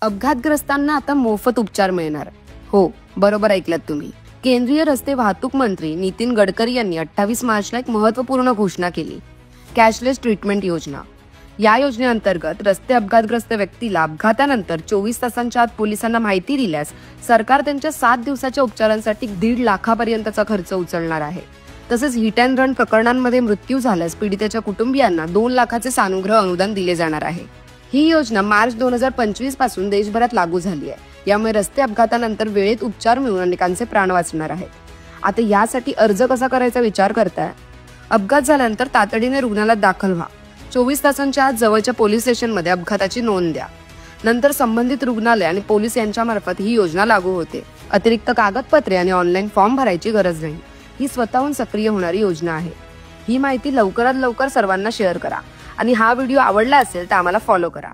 अपघातग्रस्तांना आता मोफत उपचार मिळणार। हो, बरोबर ऐकलात तुम्ही। केंद्रीय रस्ते वाहतूक मंत्री नितीन गडकरी यांनी 28 मार्चला एक महत्त्वपूर्ण घोषणा केली, कॅशलेस ट्रीटमेंट योजना। या योजनेअंतर्गत रस्ते अपघातग्रस्त व्यक्तीला अपघातानंतर 24 तासांच्या आत पोलिसांना माहिती दिल्यास सरकार त्यांच्या 7 दिवसाच्या उपचारांसाठी 1.5 लाखापर्यंतचा खर्च उचलणार आहे। तसेच हिट अँड रन प्रकरणांमध्ये मृत्यू झाल्यास पीडितेच्या कुटुंबियांना 2 लाखाचे सानुग्रह अनुदान दिले जाणार आहे। ही योजना मार्च 2025 पासून देशभरात लागू झाली आहे। यामुळे रस्ते अपघातानंतर वेळेत उपचार मिळून अनेकांचे प्राण वाचणार आहेत। आता यासाठी अर्ज कसा करायचा विचार करताय? अपघात झाल्यानंतर तातडीने रुग्णालयात दाखल व्हा। 24 तासांच्या आत जवळच्या पोलीस स्टेशनमध्ये अपघाताची नोंद द्या। नंतर संबंधित रुग्णालय आणि पोलीस यांच्यामार्फत ही योजना लागू होते। अतिरिक्त कागदपत्रे आणि ऑनलाईन फॉर्म भरायची गरज नाही। ही स्वतःहून सक्रिय होणारी योजना आहे। ही माहिती लवकरात लवकर सर्वांना शेअर करा आणि हा व्हिडिओ आवडला असेल तर आम्हाला फॉलो करा।